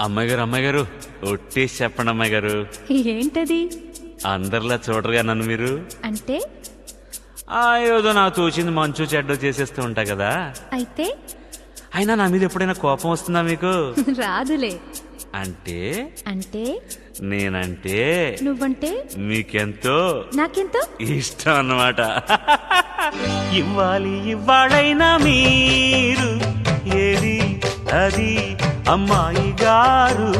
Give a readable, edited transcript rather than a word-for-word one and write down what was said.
అమ్మాయి గారు ఒట్టేసి చెప్పండి అమ్మాయి గారు. ఏంటది? అందరిలా చూడరుగా నన్ను మీరు. అంటే ఏదో నాకు తోచింది మంచు చెడ్డ చేసేస్తూ ఉంటా కదా. అయితే అయినా నా మీద ఎప్పుడైనా కోపం వస్తుందా మీకు? రాదులే. అంటే అంటే నేనంటే నువ్వంటే మీకెంతో నాకెంతో ఇష్టం అన్నమాట. ఇవ్వాలైనా మీరు ఏది అది అమ్మాయి గారు.